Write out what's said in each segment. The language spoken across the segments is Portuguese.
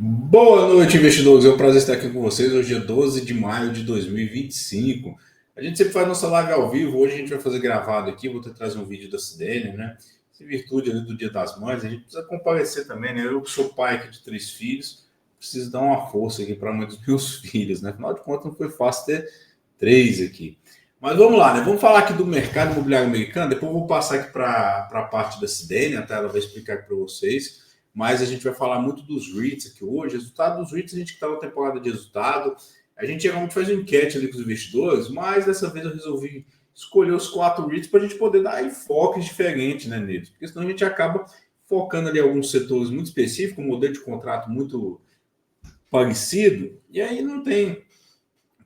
Boa noite, investidores. É um prazer estar aqui com vocês. Hoje é 12 de maio de 2025. A gente sempre faz nossa live ao vivo. Hoje a gente vai fazer gravado aqui. Vou ter trazer um vídeo da Cidênia, né? Em virtude ali do Dia das Mães, a gente precisa comparecer também, né? Eu que sou pai aqui de 3 filhos, preciso dar uma força aqui para a mãe dos meus filhos, né? Afinal de contas, não foi fácil ter 3 aqui. Mas vamos lá, né? Vamos falar aqui do mercado imobiliário americano. Depois eu vou passar aqui para a parte da Cidênia, tá? Ela vai explicar aqui para vocês, mas a gente vai falar muito dos REITs aqui hoje. Resultado dos REITs, a gente está na temporada de resultado. A gente geralmente faz uma enquete ali com os investidores, mas dessa vez eu resolvi escolher os 4 REITs para a gente poder dar enfoques diferentes, né, neles. Porque senão a gente acaba focando ali em alguns setores muito específicos, um modelo de contrato muito parecido, e aí não tem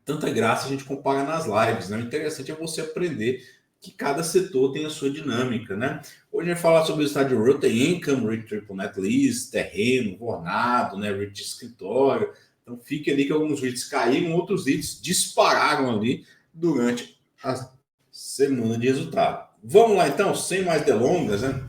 tanta graça a gente comparar nas lives, né? O interessante é você aprender que cada setor tem a sua dinâmica, né? Hoje a gente vai falar sobre o estado de Royalty Income, REIT Triple Net Lease, terreno, ornado, né? REIT de escritório. Então fique ali que alguns REITs caíram, outros REITs dispararam ali durante a semana de resultado. Vamos lá então, sem mais delongas, né?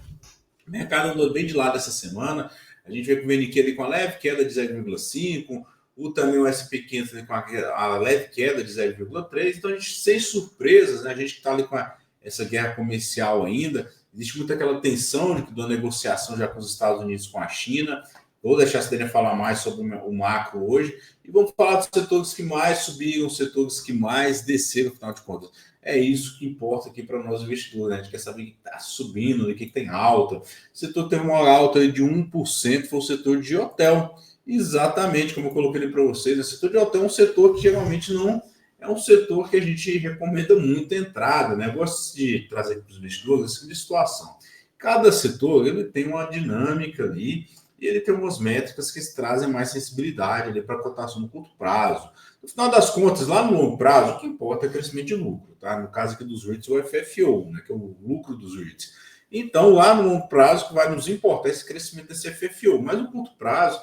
O mercado andou bem de lado essa semana. A gente vê com o VNQ ali com a leve queda de 0,5, o também o SP500 ali com a leve queda de 0,3. Então, a gente, sem surpresas, né? A gente está ali com essa guerra comercial ainda. Existe muita aquela tensão da negociação já com os Estados Unidos com a China. Vou deixar a Cidênia falar mais sobre o macro hoje. E vamos falar dos setores que mais subiram, os setores que mais desceram, afinal de contas. É isso que importa aqui para nós investidores, né? A gente quer saber o que está subindo, o que tem alta. O setor tem uma alta de 1%, foi o setor de hotel. Exatamente como eu coloquei ali para vocês. O setor de hotel é um setor que geralmente não é um setor que a gente recomenda muito a entrada, né? Eu gosto de trazer para os investidores essa tipo situação. Cada setor ele tem uma dinâmica ali e ele tem umas métricas que trazem mais sensibilidade ali para a cotação no curto prazo. No final das contas, lá no longo prazo, o que importa é o crescimento de lucro, tá? No caso aqui dos REITs, o FFO, né, que é o lucro dos REITs. Então, lá no longo prazo, que vai nos importar esse crescimento desse FFO. Mas no curto prazo,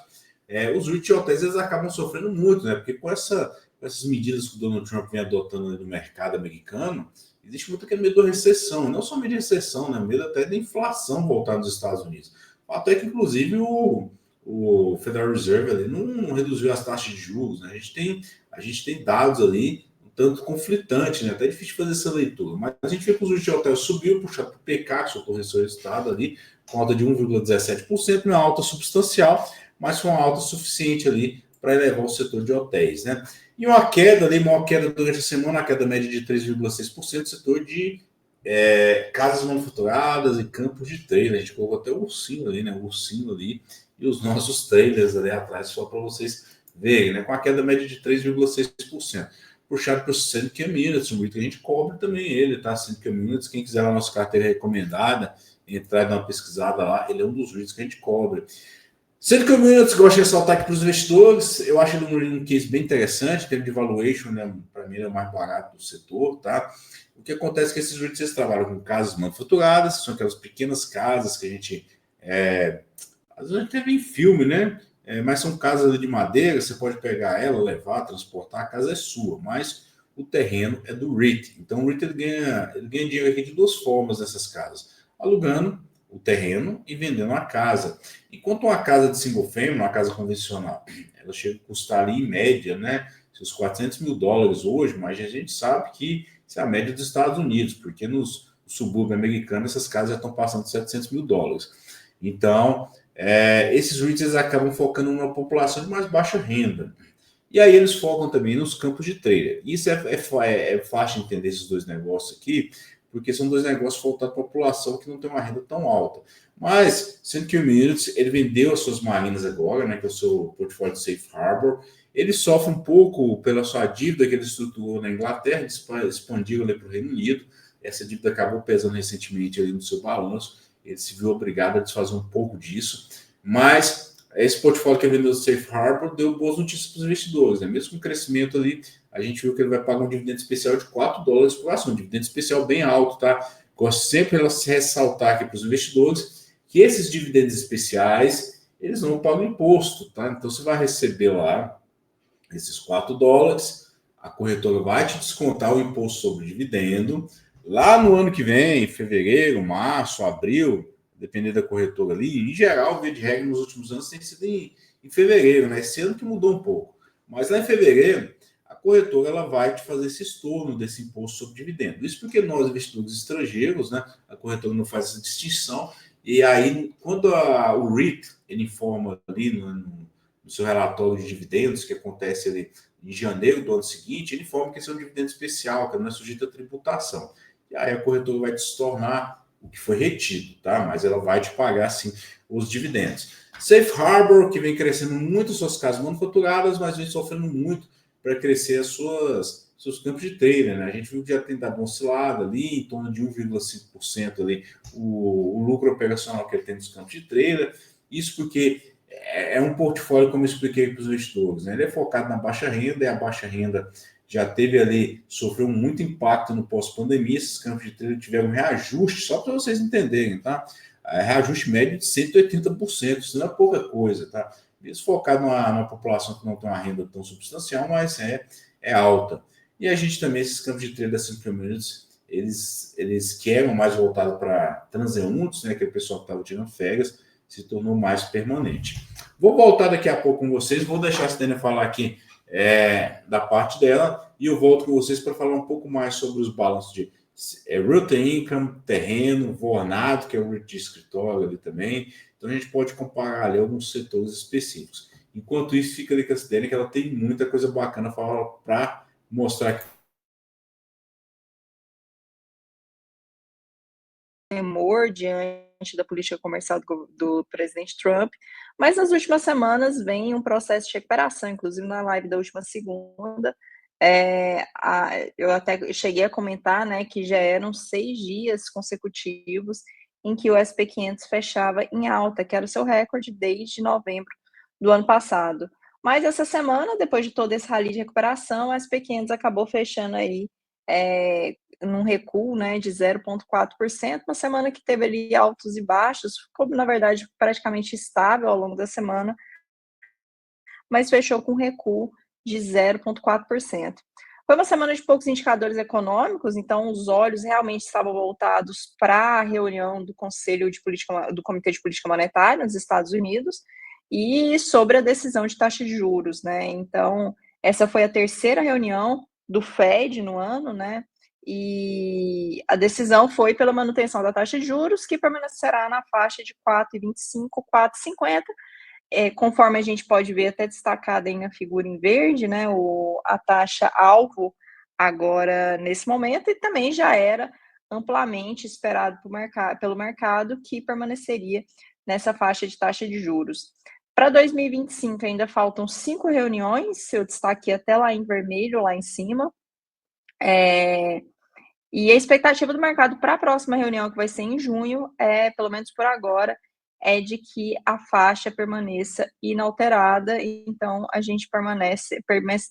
os REITs e hotéis eles acabam sofrendo muito, né? Porque com essas medidas que o Donald Trump vem adotando no mercado americano, existe muito aquele medo da recessão. Não só medo de recessão, né? Medo até da inflação voltar nos Estados Unidos. Até que, inclusive, o Federal Reserve ali não reduziu as taxas de juros, né? A gente tem dados ali um tanto conflitantes, né? Até difícil fazer essa leitura. Mas a gente vê que os juros de hotel subiu, puxado para o PK, que soltou esse resultado ali, com alta de 1,17%, não é uma alta substancial, mas foi uma alta suficiente ali para elevar o setor de hotéis, né? E uma queda ali, maior queda durante a semana, a queda média de 3,6%, setor de casas manufaturadas e campos de trailer. A gente colocou até o ursinho ali, né? O ursinho ali e os nossos trailers ali atrás, só para vocês verem, né? Com a queda média de 3,6%. Puxado para o Syndicate Minutes, um que a gente cobre também ele, tá? Syndicate Minutes, quem quiser a nossa carteira recomendada, entrar e dar uma pesquisada lá, ele é um dos REITs que a gente cobre. Syndicate Minutes, gosto de ressaltar aqui para os investidores, eu acho ele um case bem interessante, em termos de valuation, né? Para mim ele é o mais barato do setor, tá? O que acontece é que esses REITs trabalham com casas manufaturadas, são aquelas pequenas casas que a gente às vezes teve em filme, né? Mas são casas de madeira, você pode pegar ela, levar, transportar, a casa é sua, mas o terreno é do REIT. Então o REIT ele ganha dinheiro aqui de duas formas nessas casas: alugando o terreno e vendendo a casa. Enquanto uma casa de single family, uma casa convencional, ela chega a custar ali em média, né? Seus US$ 400 mil hoje, mas a gente sabe que isso é a média dos Estados Unidos, porque nos subúrbios americanos essas casas já estão passando de US$ 700 mil. Então, esses REITs acabam focando numa população de mais baixa renda. E aí eles focam também nos campos de trailer. Isso é fácil de entender esses dois negócios aqui, porque são dois negócios voltados para a população que não tem uma renda tão alta. Mas, sendo que o Minutes, ele vendeu as suas marinas agora, né, que é o seu portfólio de Safe Harbor, ele sofre um pouco pela sua dívida que ele estruturou na Inglaterra, expandiu ali para o Reino Unido. Essa dívida acabou pesando recentemente ali no seu balanço. Ele se viu obrigado a desfazer um pouco disso. Mas esse portfólio que ele vendeu do Safe Harbor deu boas notícias para os investidores, né? Mesmo com o crescimento ali, a gente viu que ele vai pagar um dividendo especial de US$ 4 por ação, um dividendo especial bem alto, tá? Gosto sempre de ressaltar aqui para os investidores que esses dividendos especiais, eles não pagam imposto, tá? Então você vai receber lá esses US$ 4, a corretora vai te descontar o imposto sobre o dividendo. Lá no ano que vem, fevereiro, março, abril, depender da corretora ali. Em geral, via de regra, nos últimos anos tem sido em fevereiro, né? Esse ano que mudou um pouco. Mas lá em fevereiro, a corretora ela vai te fazer esse estorno desse imposto sobre dividendo. Isso porque nós, investidores estrangeiros, né, a corretora não faz essa distinção. E aí, quando o REIT ele informa ali no seu relatório de dividendos, que acontece ali em janeiro do ano seguinte, ele informa que esse é um dividendo especial, que não é sujeito a tributação. E aí a corretora vai te tornar o que foi retido, tá? Mas ela vai te pagar, sim, os dividendos. Safe Harbor, que vem crescendo muito suas casas manufaturadas, mas vem sofrendo muito para crescer seus campos de trader, né? A gente viu que já tem dado uma oscilada ali, em torno de 1,5% ali, o lucro operacional que ele tem nos campos de trader. Isso porque é um portfólio, como eu expliquei para os investidores, né? Ele é focado na baixa renda, e a baixa renda já teve ali, sofreu muito impacto no pós-pandemia. Esses campos de trader tiveram um reajuste, só para vocês entenderem, tá? Reajuste médio de 180%, isso não é pouca coisa, tá? Isso focado numa população que não tem uma renda tão substancial, mas é alta. E a gente também, esses campos de trade da Simple Communities, eles que eram mais voltados para transeuntes, né, que é o pessoal que estava tirando férias, se tornou mais permanente. Vou voltar daqui a pouco com vocês, vou deixar a Stênia falar aqui da parte dela, e eu volto com vocês para falar um pouco mais sobre os balanços de Realty Income, terreno, Vornado, que é o REIT de escritório ali também. Então a gente pode comparar ali alguns setores específicos. Enquanto isso, fica ali com a Stênia, que ela tem muita coisa bacana para mostrar aqui. Temor diante da política comercial do presidente Trump, mas nas últimas semanas vem um processo de recuperação, inclusive na live da última segunda, eu até cheguei a comentar, né, que já eram 6 dias consecutivos em que o SP500 fechava em alta, que era o seu recorde desde novembro do ano passado. Mas essa semana, depois de todo esse rally de recuperação, o SP500 acabou fechando aí num recuo, né, de 0,4%, uma semana que teve ali altos e baixos, ficou, na verdade, praticamente estável ao longo da semana, mas fechou com recuo de 0,4%. Foi uma semana de poucos indicadores econômicos, então os olhos realmente estavam voltados para a reunião do do Comitê de Política Monetária nos Estados Unidos e sobre a decisão de taxa de juros, né? Então, essa foi a terceira reunião do Fed no ano, né? E a decisão foi pela manutenção da taxa de juros, que permanecerá na faixa de 4,25, 4,50, conforme a gente pode ver até destacada aí na figura em verde, né, a taxa alvo agora nesse momento, e também já era amplamente esperado pelo mercado que permaneceria nessa faixa de taxa de juros. Para 2025 ainda faltam 5 reuniões, eu destaquei até lá em vermelho, lá em cima, e a expectativa do mercado para a próxima reunião, que vai ser em junho, pelo menos por agora, é de que a faixa permaneça inalterada, então a gente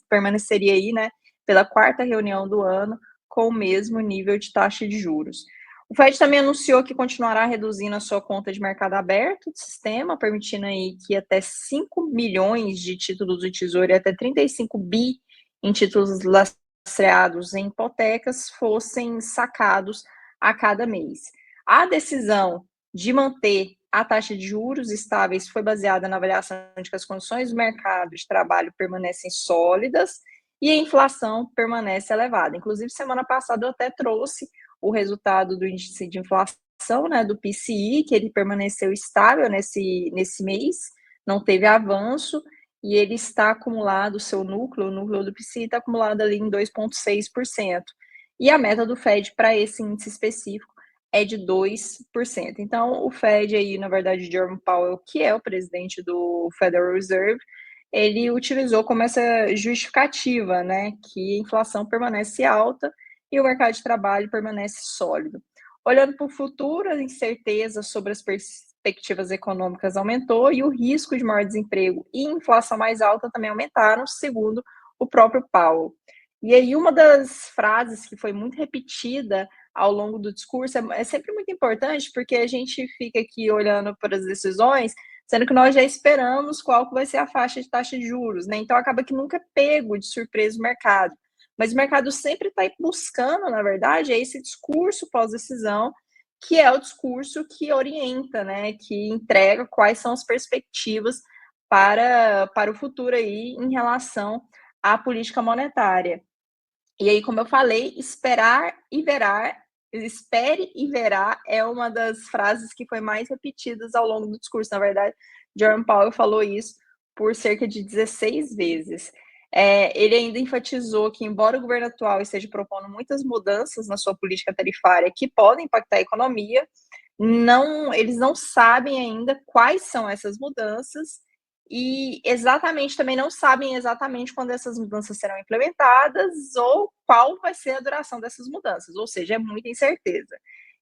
permaneceria aí, né, pela quarta reunião do ano, com o mesmo nível de taxa de juros. O Fed também anunciou que continuará reduzindo a sua conta de mercado aberto do sistema, permitindo aí que até 5 milhões de títulos do Tesouro e até 35 bi em títulos lastreados em hipotecas fossem sacados a cada mês. A decisão de manter a taxa de juros estáveis foi baseada na avaliação de que as condições do mercado de trabalho permanecem sólidas e a inflação permanece elevada. Inclusive, semana passada eu até trouxe o resultado do índice de inflação, né, do PCI, que ele permaneceu estável nesse mês, não teve avanço, e ele está acumulado, o núcleo do PCI está acumulado ali em 2,6%. E a meta do Fed para esse índice específico é de 2%. Então, o Fed aí, na verdade, Jerome Powell, que é o presidente do Federal Reserve, ele utilizou como essa justificativa, né, que a inflação permanece alta e o mercado de trabalho permanece sólido. Olhando para o futuro, a incerteza sobre as perspectivas econômicas aumentou e o risco de maior desemprego e inflação mais alta também aumentaram, segundo o próprio Powell. E aí, uma das frases que foi muito repetida ao longo do discurso é sempre muito importante, porque a gente fica aqui olhando para as decisões, sendo que nós já esperamos qual que vai ser a faixa de taxa de juros, né? Então, acaba que nunca é pego de surpresa o mercado. Mas o mercado sempre está buscando, na verdade, esse discurso pós-decisão que é o discurso que orienta, né, que entrega quais são as perspectivas para o futuro aí em relação à política monetária. E aí, como eu falei, esperar e verá, espere e verá é uma das frases que foi mais repetidas ao longo do discurso. Na verdade, Jerome Powell falou isso por cerca de 16 vezes. Ele ainda enfatizou que, embora o governo atual esteja propondo muitas mudanças na sua política tarifária que podem impactar a economia, eles não sabem ainda quais são essas mudanças e exatamente também não sabem exatamente quando essas mudanças serão implementadas ou qual vai ser a duração dessas mudanças, ou seja, é muita incerteza.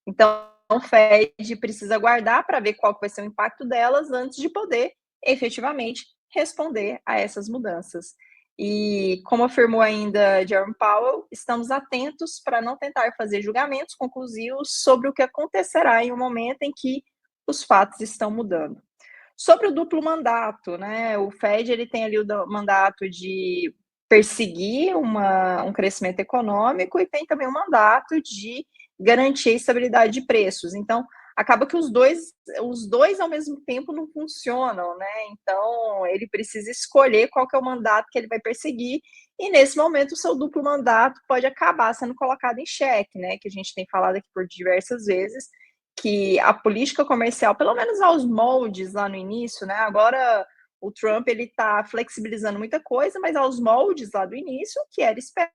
Então, o Fed precisa aguardar para ver qual vai ser o impacto delas antes de poder efetivamente responder a essas mudanças. E, como afirmou ainda Jerome Powell, estamos atentos para não tentar fazer julgamentos conclusivos sobre o que acontecerá em um momento em que os fatos estão mudando. Sobre o duplo mandato, né? O Fed ele tem ali o mandato de perseguir um crescimento econômico e tem também o mandato de garantir a estabilidade de preços. Então, acaba que os dois ao mesmo tempo não funcionam, né? Então, ele precisa escolher qual que é o mandato que ele vai perseguir, e nesse momento o seu duplo mandato pode acabar sendo colocado em xeque, né? Que a gente tem falado aqui por diversas vezes, que a política comercial, pelo menos aos moldes lá no início, né? Agora o Trump ele está flexibilizando muita coisa, mas aos moldes lá do início, o que era esperado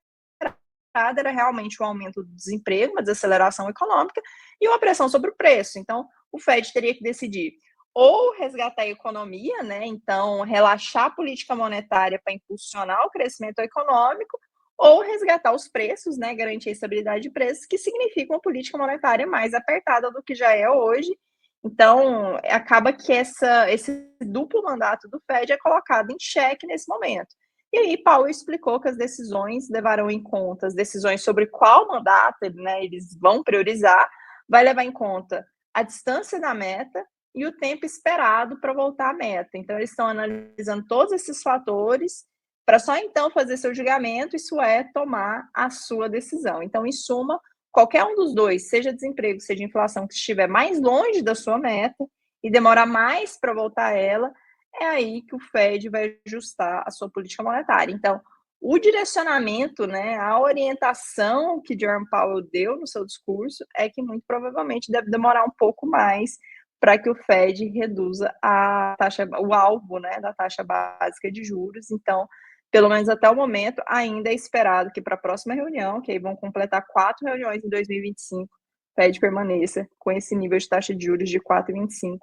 era realmente o aumento do desemprego, uma desaceleração econômica e uma pressão sobre o preço. Então, o Fed teria que decidir ou resgatar a economia, né? Então, relaxar a política monetária para impulsionar o crescimento econômico, ou resgatar os preços, né? Garantir a estabilidade de preços, que significa uma política monetária mais apertada do que já é hoje. Então, acaba que esse duplo mandato do Fed é colocado em xeque nesse momento. E aí, Powell explicou que as decisões levarão em conta as decisões sobre qual mandato, né, eles vão priorizar, vai levar em conta a distância da meta e o tempo esperado para voltar à meta. Então, eles estão analisando todos esses fatores para só então fazer seu julgamento, isso é, tomar a sua decisão. Então, em suma, qualquer um dos dois, seja desemprego, seja inflação, que estiver mais longe da sua meta e demorar mais para voltar a ela, é aí que o Fed vai ajustar a sua política monetária. Então, o direcionamento, né, a orientação que Jerome Powell deu no seu discurso é que muito provavelmente deve demorar um pouco mais para que o Fed reduza a taxa, o alvo, né, da taxa básica de juros. Então, pelo menos até o momento, ainda é esperado que para a próxima reunião, que aí vão completar 4 reuniões em 2025, o Fed permaneça com esse nível de taxa de juros de 4,25,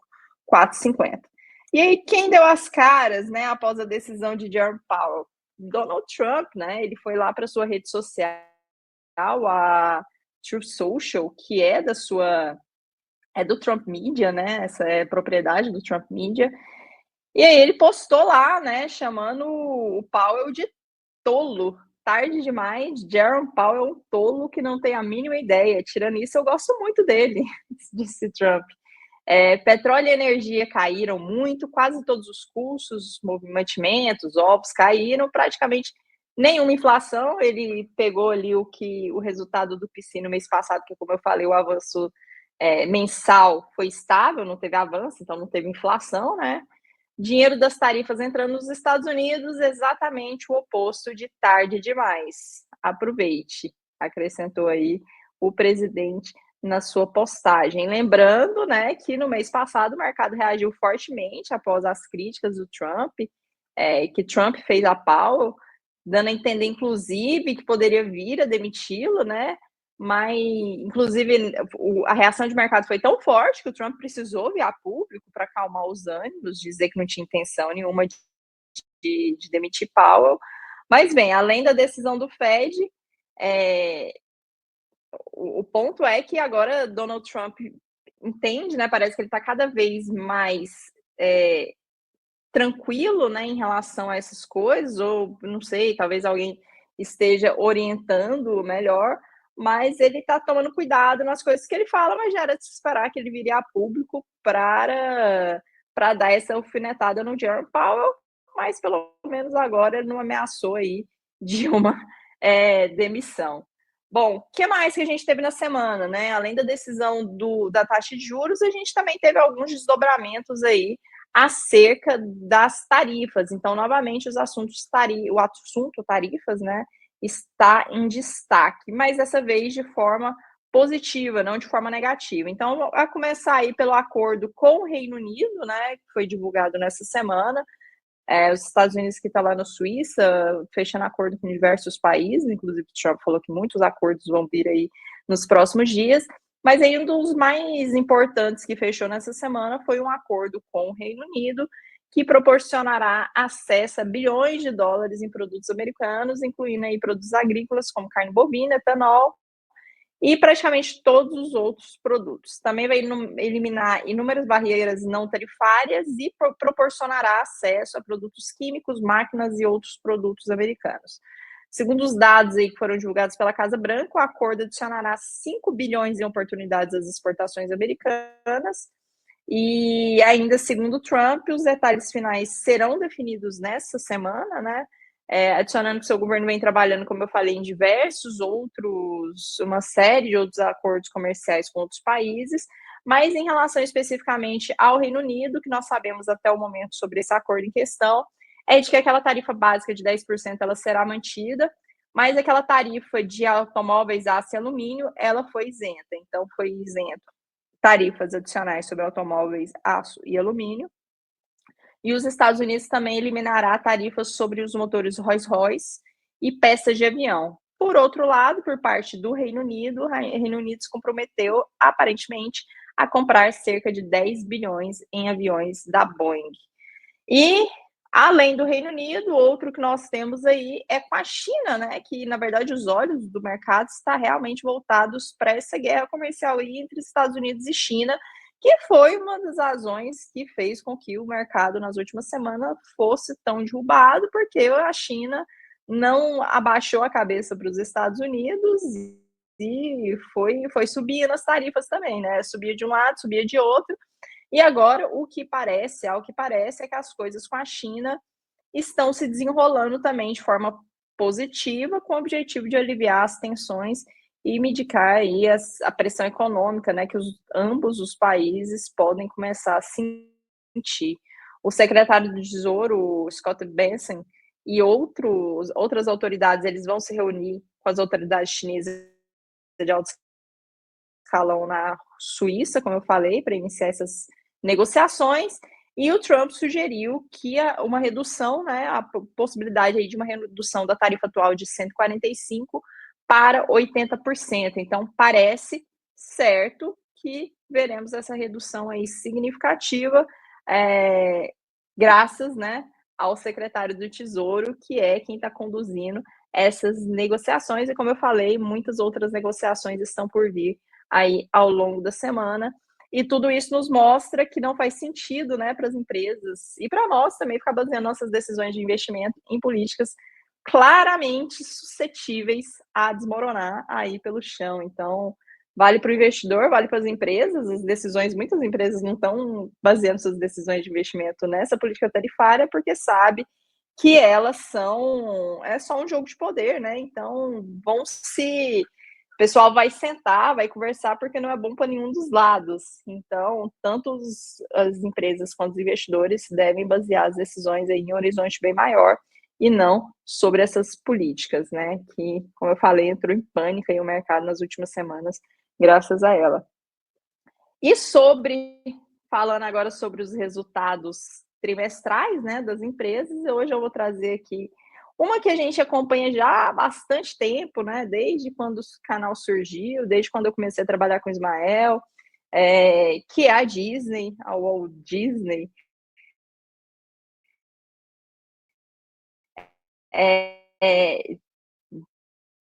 4,50. E aí, quem deu as caras, né, após a decisão de Jerome Powell? Donald Trump, né? Ele foi lá para sua rede social, a Truth Social, que é do Trump Media, né? Essa é propriedade do Trump Media. E aí ele postou lá, né, chamando o Powell de tolo. Tarde demais, Jerome Powell é um tolo que não tem a mínima ideia. Tirando isso, eu gosto muito dele, disse Trump. Petróleo e energia caíram muito, quase todos os custos, mantimentos, ovos caíram, praticamente nenhuma inflação. Ele pegou ali o resultado do PCI no mês passado, que, como eu falei, o avanço mensal foi estável, não teve avanço, então não teve inflação, né? Dinheiro das tarifas entrando nos Estados Unidos, exatamente o oposto de tarde demais. Aproveite, acrescentou aí o presidente na sua postagem. Lembrando, né, que no mês passado o mercado reagiu fortemente após as críticas do Trump, que Trump fez a Powell, dando a entender, inclusive, que poderia vir a demiti-lo, né? Mas, inclusive, a reação de mercado foi tão forte que o Trump precisou vir a público para acalmar os ânimos, dizer que não tinha intenção nenhuma de demitir Powell. Mas, bem, além da decisão do Fed, o ponto é que agora Donald Trump entende, né? Parece que ele está cada vez mais tranquilo, né, em relação a essas coisas, ou não sei, talvez alguém esteja orientando melhor, mas ele está tomando cuidado nas coisas que ele fala, mas já era de se esperar que ele viria a público para dar essa alfinetada no Jerome Powell, mas pelo menos agora ele não ameaçou aí de uma demissão. Bom, o que mais que a gente teve na semana, né? Além da decisão da taxa de juros, a gente também teve alguns desdobramentos aí acerca das tarifas. Então, novamente, o assunto tarifas, né, está em destaque, mas dessa vez de forma positiva, não de forma negativa. Então, a começar aí pelo acordo com o Reino Unido, né, que foi divulgado nessa semana, os Estados Unidos que está lá na Suíça, fechando acordo com diversos países, inclusive o Trump falou que muitos acordos vão vir aí nos próximos dias, mas aí um dos mais importantes que fechou nessa semana foi um acordo com o Reino Unido, que proporcionará acesso a bilhões de dólares em produtos americanos, incluindo aí produtos agrícolas como carne bovina, etanol, e praticamente todos os outros produtos. Também vai eliminar inúmeras barreiras não tarifárias e proporcionará acesso a produtos químicos, máquinas e outros produtos americanos. Segundo os dados aí que foram divulgados pela Casa Branca, o acordo adicionará 5 bilhões em oportunidades às exportações americanas. E ainda segundo Trump, os detalhes finais serão definidos nessa semana, né? Adicionando que seu governo vem trabalhando, como eu falei, em uma série de outros acordos comerciais com outros países, mas em relação especificamente ao Reino Unido, que nós sabemos até o momento sobre esse acordo em questão, é de que aquela tarifa básica de 10% ela será mantida, mas aquela tarifa de automóveis, aço e alumínio, ela foi isenta. Então, foi isento tarifas adicionais sobre automóveis, aço e alumínio. E os Estados Unidos também eliminará tarifas sobre os motores Rolls-Royce e peças de avião. Por outro lado, por parte do Reino Unido, o Reino Unido se comprometeu, aparentemente, a comprar cerca de 10 bilhões em aviões da Boeing. E, além do Reino Unido, outro que nós temos aí é com a China, né? Que, na verdade, os olhos do mercado estão realmente voltados para essa guerra comercial aí entre Estados Unidos e China, que foi uma das razões que fez com que o mercado nas últimas semanas fosse tão derrubado, porque a China não abaixou a cabeça para os Estados Unidos e foi subindo as tarifas também, né? Subia de um lado, subia de outro. E agora, ao que parece, é que as coisas com a China estão se desenrolando também de forma positiva, com o objetivo de aliviar as tensões e mitigar aí a pressão econômica, né, que ambos os países podem começar a sentir. O secretário do Tesouro, Scott Bessent, e outras autoridades, eles vão se reunir com as autoridades chinesas de alto escalão na Suíça, como eu falei, para iniciar essas negociações, e o Trump sugeriu que uma redução, né, a possibilidade aí de uma redução da tarifa atual de 145% para 80%. Então, parece certo que veremos essa redução aí significativa, graças, né, ao secretário do Tesouro, que é quem está conduzindo essas negociações, e como eu falei, muitas outras negociações estão por vir aí ao longo da semana. E tudo isso nos mostra que não faz sentido, né, para as empresas e para nós também ficar baseando nossas decisões de investimento em políticas claramente suscetíveis a desmoronar aí pelo chão. Então, vale para o investidor, vale para as empresas, muitas empresas não estão baseando suas decisões de investimento nessa política tarifária porque sabe que elas é só um jogo de poder, né? Então, o pessoal vai sentar, vai conversar, porque não é bom para nenhum dos lados. Então, tanto as empresas quanto os investidores devem basear as decisões em um horizonte bem maior e não sobre essas políticas, né? Que, como eu falei, entrou em pânico aí o mercado nas últimas semanas, graças a ela. E falando agora sobre os resultados trimestrais, né, das empresas, hoje eu vou trazer aqui uma que a gente acompanha já há bastante tempo, né? Desde quando o canal surgiu, desde quando eu comecei a trabalhar com o Ismael, que é a Disney, a Walt Disney.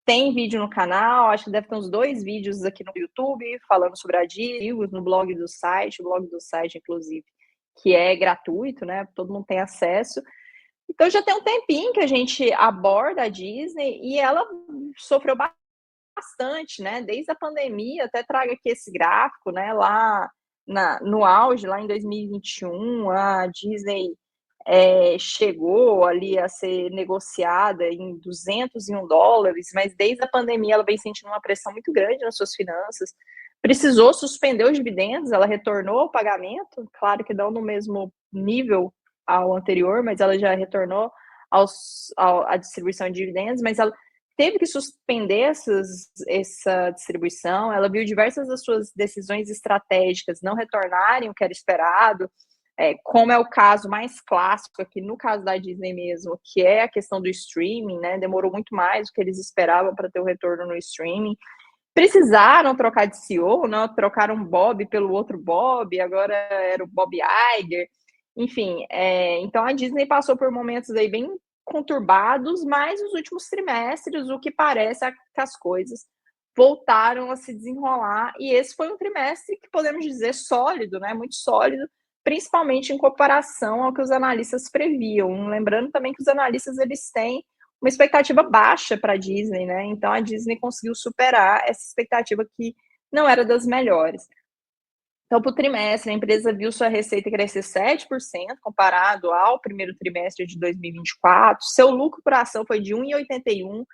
Tem vídeo no canal, acho que deve ter uns 2 vídeos aqui no YouTube falando sobre a Disney, no blog do site, inclusive, que é gratuito, né? Todo mundo tem acesso. Então já tem um tempinho que a gente aborda a Disney e ela sofreu bastante, né? Desde a pandemia, até trago aqui esse gráfico, né? Lá no auge, lá em 2021, a Disney chegou ali a ser negociada em $201, mas desde a pandemia ela vem sentindo uma pressão muito grande nas suas finanças, precisou suspender os dividendos, ela retornou ao pagamento, claro que não no mesmo nível ao anterior, mas ela já retornou à distribuição de dividendos, mas ela teve que suspender essa distribuição, ela viu diversas das suas decisões estratégicas não retornarem o que era esperado, como é o caso mais clássico aqui, no caso da Disney mesmo, que é a questão do streaming, né? Demorou muito mais do que eles esperavam para ter o retorno no streaming. Precisaram trocar de CEO, não? Trocaram Bob pelo outro Bob, agora era o Bob Iger. Enfim, então a Disney passou por momentos aí bem conturbados, mas nos últimos trimestres, o que parece é que as coisas voltaram a se desenrolar, e esse foi um trimestre que podemos dizer sólido, né? Muito sólido, principalmente em comparação ao que os analistas previam. Lembrando também que os analistas eles têm uma expectativa baixa para a Disney, né? Então a Disney conseguiu superar essa expectativa que não era das melhores. Então, para o trimestre, a empresa viu sua receita crescer 7% comparado ao primeiro trimestre de 2024. Seu lucro por ação foi de 1,81,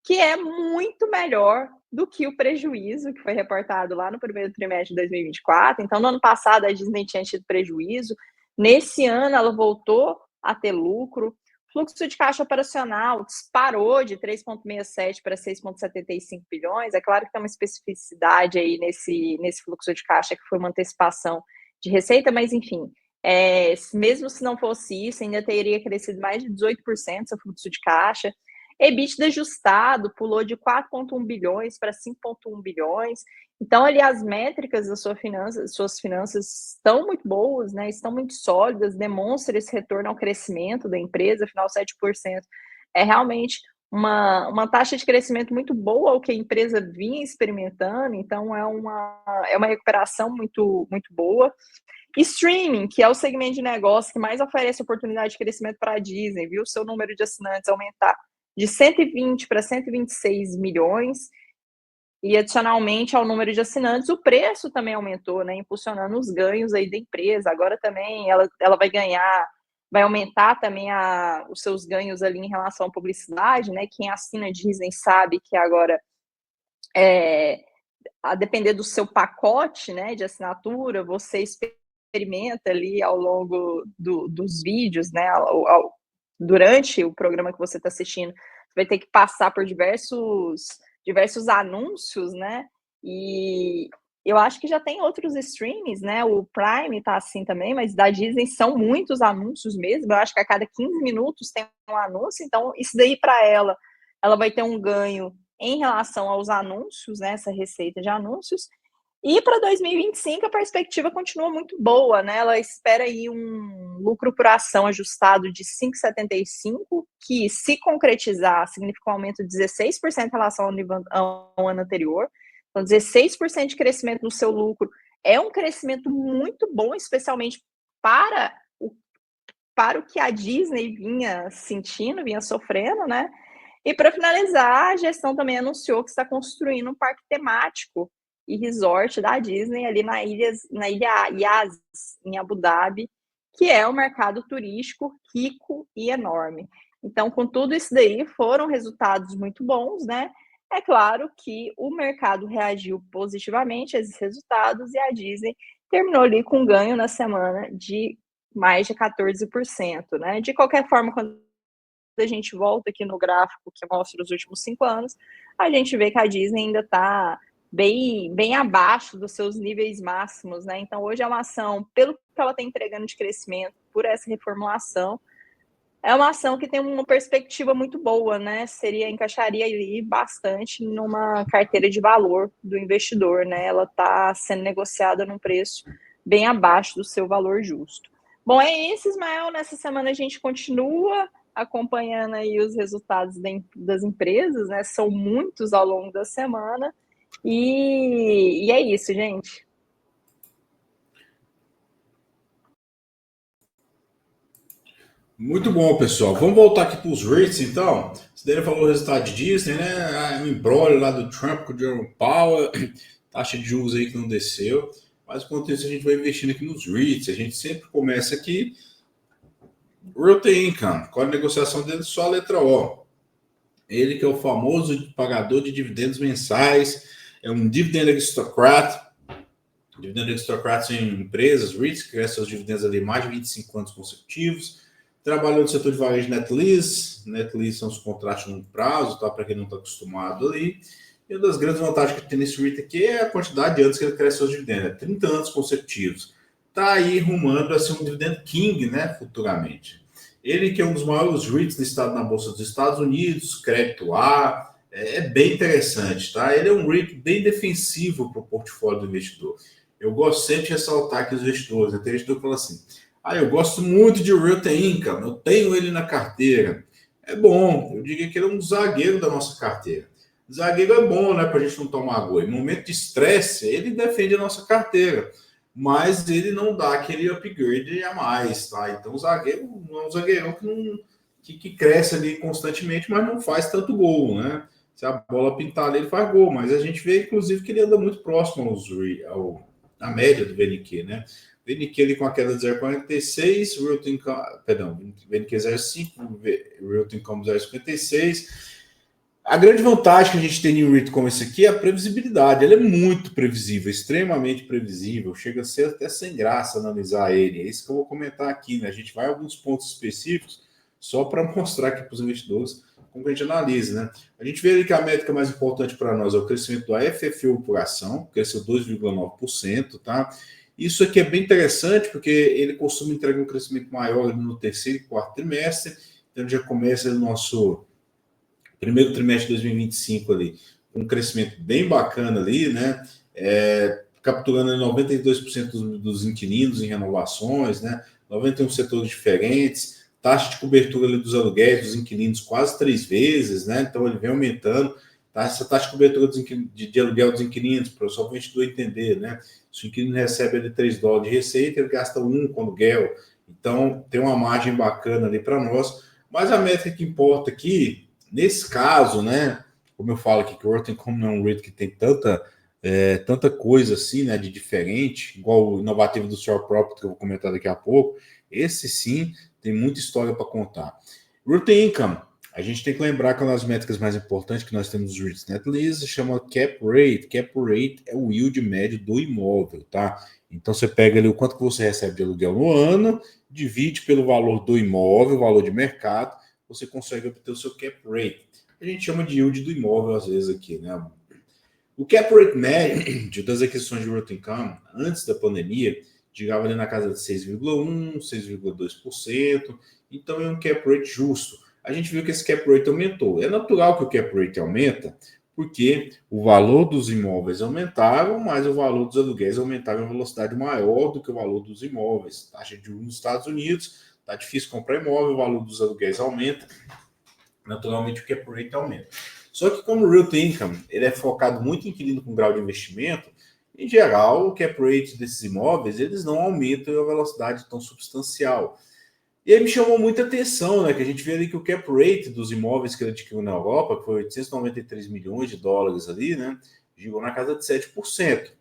que é muito melhor do que o prejuízo que foi reportado lá no primeiro trimestre de 2024. Então, no ano passado, a Disney tinha tido prejuízo. Nesse ano, ela voltou a ter lucro. Fluxo de caixa operacional disparou de 3,67 para 6,75 bilhões. É claro que tem uma especificidade aí nesse fluxo de caixa, que foi uma antecipação de receita, mas enfim, mesmo se não fosse isso, ainda teria crescido mais de 18% seu fluxo de caixa. EBITDA ajustado pulou de 4,1 bilhões para 5,1 bilhões. Então, ali, as métricas das suas finanças estão muito boas, né? Estão muito sólidas, demonstra esse retorno ao crescimento da empresa, afinal, 7% é realmente uma taxa de crescimento muito boa ao que a empresa vinha experimentando, então é uma recuperação muito, muito boa. Streaming, que é o segmento de negócio que mais oferece oportunidade de crescimento para a Disney, viu seu número de assinantes aumentar de 120 para 126 milhões, e adicionalmente ao número de assinantes, o preço também aumentou, né, impulsionando os ganhos aí da empresa. Agora também ela vai aumentar também os seus ganhos ali em relação à publicidade, né? Quem assina Disney sabe que agora, a depender do seu pacote, né, de assinatura, você experimenta ali ao longo dos vídeos, né, durante o programa que você está assistindo, você vai ter que passar por diversos anúncios, né? E eu acho que já tem outros streams, né? O Prime tá assim também, mas da Disney são muitos anúncios mesmo. Eu acho que a cada 15 minutos tem um anúncio, então isso daí para ela vai ter um ganho em relação aos anúncios, né? Essa receita de anúncios. E para 2025 a perspectiva continua muito boa, né? Ela espera aí um lucro por ação ajustado de 5,75, que, se concretizar, significa um aumento de 16% em relação ao ano anterior. Então, 16% de crescimento no seu lucro é um crescimento muito bom, especialmente para o que a Disney vinha sentindo, vinha sofrendo, né? E para finalizar, a gestão também anunciou que está construindo um parque temático e resort da Disney ali na ilha Yas, em Abu Dhabi, que é um mercado turístico rico e enorme. Então, com tudo isso daí, foram resultados muito bons, né? É claro que o mercado reagiu positivamente a esses resultados e a Disney terminou ali com um ganho na semana de mais de 14%, né? De qualquer forma, quando a gente volta aqui no gráfico que mostra os últimos 5 anos, a gente vê que a Disney ainda está bem abaixo dos seus níveis máximos, né? Então, hoje é uma ação, pelo que ela está entregando de crescimento, por essa reformulação, é uma ação que tem uma perspectiva muito boa, né? Encaixaria ali bastante numa carteira de valor do investidor, né? Ela está sendo negociada num preço bem abaixo do seu valor justo. Bom, é isso, Ismael. Nessa semana a gente continua acompanhando aí os resultados das empresas, né? São muitos ao longo da semana. E é isso, gente. Muito bom, pessoal. Vamos voltar aqui para os REITs, então. Você daí falou o resultado de Disney, né? O embrólio lá do Trump com o Jerome Powell, taxa de juros aí que não desceu. Mas enquanto isso, a gente vai investindo aqui nos REITs. A gente sempre começa aqui Realty Income, com a negociação dele só a letra O. Ele que é o famoso pagador de dividendos mensais, é um dividend aristocrat. Dividend aristocrat em empresas, REITs, que crescem seus dividendos ali mais de 25 anos consecutivos. Trabalhou no setor de varejo de net lease. Net lease são os contratos de longo prazo, tá? Para quem não está acostumado ali. E uma das grandes vantagens que tem nesse REIT aqui é a quantidade de anos que ele cresce seus dividendos. 30 anos consecutivos. Está aí rumando a ser um dividend king, né? Futuramente. Ele que é um dos maiores REITs listado na Bolsa dos Estados Unidos, crédito A, é bem interessante, tá? Ele é um REIT bem defensivo para o portfólio do investidor. Eu gosto sempre de ressaltar que os investidores, até investidor fala assim, eu gosto muito de Realty Income, eu tenho ele na carteira. É bom, eu diria que ele é um zagueiro da nossa carteira. Zagueiro é bom, né, para a gente não tomar gol. Em momento de estresse, ele defende a nossa carteira, mas ele não dá aquele upgrade a mais, tá? Então o zagueiro é um zagueirão que, não, que cresce ali constantemente, mas não faz tanto gol, né? Se a bola pintar ali, ele faz gol, mas a gente vê, inclusive, que ele anda muito próximo a média do VNQ, né? VNQ ali com a queda de 0,46, VNQ 0,5, Realty Income 0,56. A grande vantagem que a gente tem em um REIT como esse aqui é a previsibilidade. Ele é muito previsível, extremamente previsível. Chega a ser até sem graça analisar ele. É isso que eu vou comentar aqui, né? A gente vai a alguns pontos específicos só para mostrar aqui para os investidores como a gente analisa, né? A gente vê ali que a métrica mais importante para nós é o crescimento do AFFO por ação, cresceu 2,9%, tá? Isso aqui é bem interessante porque ele costuma entregar um crescimento maior no terceiro e quarto trimestre, então já começa o nosso primeiro trimestre de 2025 ali, um crescimento bem bacana ali, né? Capturando 92% dos inquilinos em renovações, né? 91 setores diferentes, taxa de cobertura ali dos aluguéis dos inquilinos quase 3 vezes, né? Então ele vem aumentando. Tá? Essa taxa de cobertura de aluguel dos inquilinos, para só o investidor entender, né? Se o inquilino recebe ali $3 de receita, ele gasta 1 com aluguel. Então tem uma margem bacana ali para nós. Mas a métrica que importa aqui, nesse caso, né? Como eu falo aqui, que o Worthing Income é um REIT que tem tanta coisa assim, né, de diferente, igual o inovativo do Shore Property, que eu vou comentar daqui a pouco. Esse sim tem muita história para contar. Realty Income, a gente tem que lembrar que uma das métricas mais importantes que nós temos nos REITs Net Lease chama Cap Rate. Cap Rate é o yield médio do imóvel, tá? Então você pega ali o quanto que você recebe de aluguel no ano, divide pelo valor do imóvel, valor de mercado, você consegue obter o seu Cap Rate. A gente chama de yield do imóvel às vezes aqui, né? O cap rate médio das aquisições de Realty Income antes da pandemia chegava ali na casa de 6,1%, 6,2%. Então é um cap rate justo. A gente viu que esse cap rate aumentou. É natural que o cap rate aumenta, porque o valor dos imóveis aumentava, mas o valor dos aluguéis aumentava em velocidade maior do que o valor dos imóveis. Taxa de juros nos Estados Unidos, está difícil comprar imóvel, o valor dos aluguéis aumenta, naturalmente o cap rate aumenta. Só que como o Realty Income ele é focado muito em inquilino com grau de investimento, em geral o cap rate desses imóveis eles não aumentam em uma velocidade tão substancial. E aí me chamou muita atenção, né, que a gente vê ali que o cap rate dos imóveis que ele adquiriu na Europa, que foi 893 milhões de dólares ali, né, chegou na casa de 7%.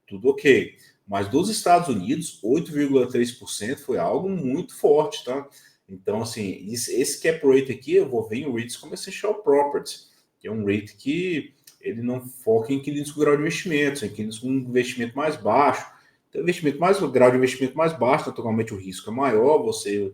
Tudo ok. Mas dos Estados Unidos, 8,3% foi algo muito forte, tá? Então, assim, esse cap rate aqui, eu vou ver em REITs como Essential Properties, que é um rate que ele não foca em inquilinos com grau de investimento, são inquilinos com investimento mais baixo. Então, grau de investimento mais baixo, naturalmente o risco é maior, você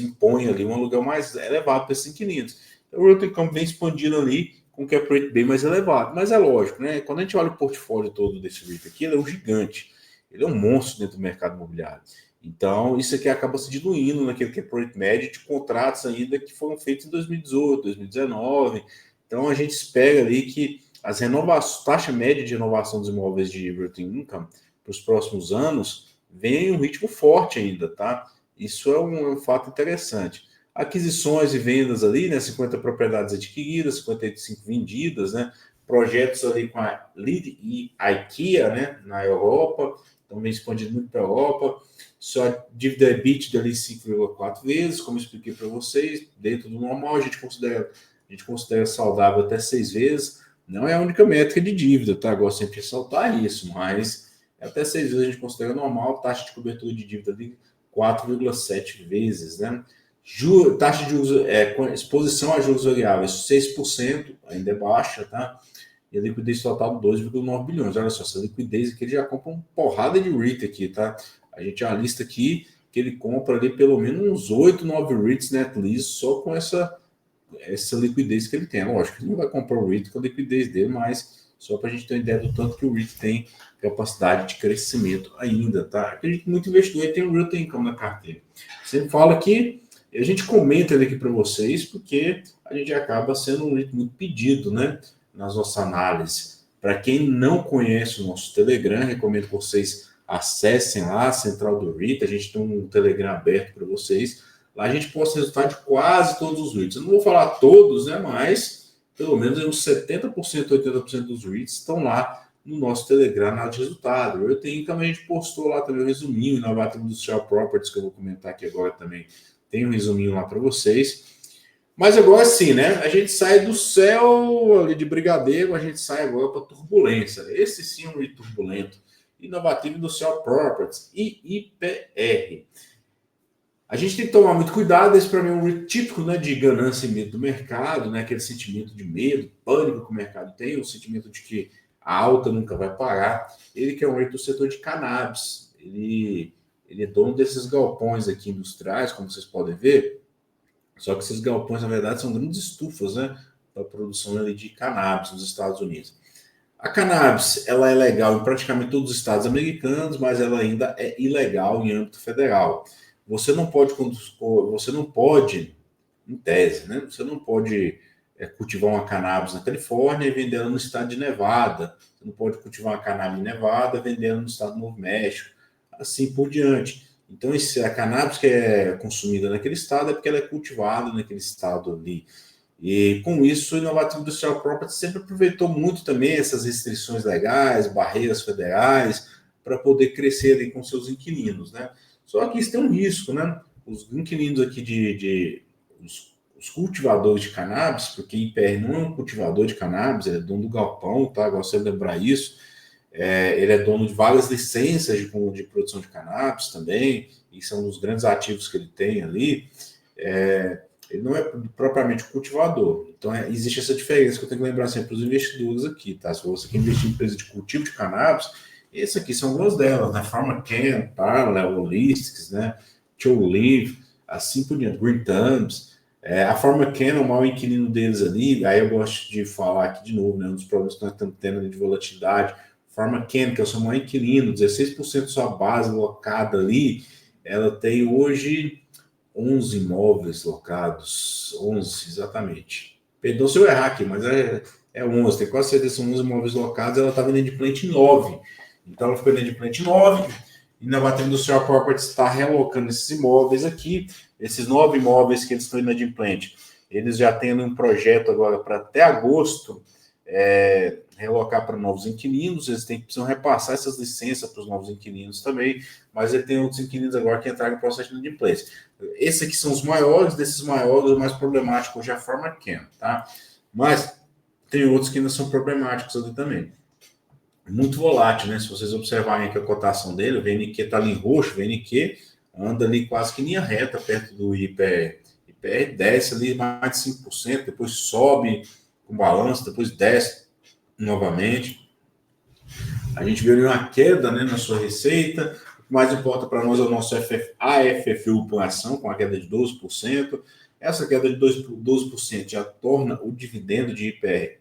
impõe ali um aluguel mais elevado para esses inquilinos. Então, o Realty Income vem expandindo ali com um cap rate bem mais elevado. Mas é lógico, né? Quando a gente olha o portfólio todo desse REIT aqui, ele é um gigante. Ele é um monstro dentro do mercado imobiliário. Então, isso aqui acaba se diluindo naquele cap rate médio de contratos ainda que foram feitos em 2018, 2019. Então, a gente espera ali que as renovações, taxa média de renovação dos imóveis de Realty Income para os próximos anos venha em um ritmo forte ainda, tá? Isso é um fato interessante. Aquisições e vendas ali, né? 50 propriedades adquiridas, 55 vendidas, né? Projetos ali com a Lead e a IKEA, né? Na Europa, também expandido muito para a Europa. Só dívida EBITDA ali 5,4 vezes, como eu expliquei para vocês, dentro do normal, a gente considera saudável até 6 vezes. Não é a única métrica de dívida, tá? Gosto sempre de ressaltar isso, mas até 6 vezes a gente considera normal, taxa de cobertura de dívida ali 4,7 vezes, né? Taxa de juros, exposição a juros variáveis, 6%, ainda é baixa, tá? E a liquidez total de 2,9 bilhões. Olha só, essa liquidez aqui ele já compra uma porrada de REIT aqui, tá? A gente já lista aqui que ele compra ali pelo menos uns 8, 9 REITs net lease só com essa liquidez que ele tem. Lógico que ele não vai comprar o REIT com a liquidez dele, mas só para a gente ter uma ideia do tanto que o REIT tem capacidade de crescimento ainda, tá? Acredito que muito investidor tem o real income na carteira. Sempre fala que a gente comenta ele aqui para vocês porque a gente acaba sendo um REIT muito pedido, né? Nas nossas análises. Para quem não conhece o nosso Telegram, recomendo que vocês acessem lá a Central do REIT. A gente tem um Telegram aberto para vocês. Lá a gente posta resultado de quase todos os REITs. Eu não vou falar todos, né? Mas pelo menos uns 70%, 80% dos REITs estão lá no nosso Telegram na de resultado. Eu tenho também, a gente postou lá também um resuminho inovativo do Social Properties, que eu vou comentar aqui agora também. Tem um resuminho lá para vocês. Mas agora sim, né? A gente sai do céu ali de brigadeiro, a gente sai agora para turbulência. Esse sim é um REIT turbulento. Inovativo do Social Properties, IIPR. A gente tem que tomar muito cuidado, esse para mim é um REIT típico, né, de ganância e medo do mercado, né, aquele sentimento de medo, pânico que o mercado tem, o sentimento de que a alta nunca vai parar. Ele que é um REIT do setor de cannabis, ele é dono desses galpões aqui industriais, como vocês podem ver. Só que esses galpões, na verdade, são grandes estufas, né, para a produção ali de cannabis nos Estados Unidos. A cannabis, ela é legal em praticamente todos os estados americanos, mas ela ainda é ilegal em âmbito federal. Você não pode, em tese, né, você não pode cultivar uma cannabis na Califórnia e vendê-la no estado de Nevada. Você não pode cultivar uma cannabis em Nevada e vendê-la no estado do Novo México. Assim por diante. Então, a cannabis que é consumida naquele estado é porque ela é cultivada naquele estado ali. E com isso, o Inovativo Industrial Property sempre aproveitou muito também essas restrições legais, barreiras federais, para poder crescer ali com seus inquilinos, né? Só que isso tem um risco, né? Os inquilinos aqui os cultivadores de cannabis, porque IPR não é um cultivador de cannabis, ele é dono do galpão, tá? Gosto de lembrar isso. Ele é dono de várias licenças de produção de cannabis também, e são os grandes ativos que ele tem ali. Ele não é propriamente cultivador. Então, existe essa diferença que eu tenho que lembrar sempre para os investidores aqui, tá? Se você quer investir em empresa de cultivo de cannabis, esse aqui são algumas delas, né? PharmaCann, Parallel, Holistics, né? Live, assim por diante, Green Thumbs. A PharmaCann é o maior inquilino deles ali, aí eu gosto de falar aqui de novo, né? Um dos problemas que nós estamos tendo de volatilidade. PharmaCann, que é o seu maior inquilino, 16% de sua base locada ali, ela tem hoje 11 imóveis locados, 11 exatamente. Perdão se eu errar aqui, mas é 11, tem quase certeza que são 11 imóveis locados, ela está vendendo de plante 9. Então ela ficou vendendo de plante 9, e na Batendo Industrial Properties está relocando esses imóveis aqui, esses 9 imóveis que eles estão inadimplente. Eles já têm um projeto agora para até agosto, relocar para novos inquilinos, eles precisam repassar essas licenças para os novos inquilinos também, mas ele tem outros inquilinos agora que entraram em processo de inadimplência. Esses aqui são os maiores, desses maiores, o mais problemático hoje é a PharmaCann, tá? Mas tem outros que ainda são problemáticos ali também. Muito volátil, né? Se vocês observarem aqui a cotação dele, o VNQ está ali em roxo, o VNQ anda ali quase que em linha reta perto do IPR. O IPR desce ali mais de 5%, depois sobe com balanço, depois desce novamente. A gente viu ali uma queda, né, na sua receita. O que mais importa para nós é o nosso AFFU por ação, com a queda de 12%. Essa queda de 12% já torna o dividendo de IPR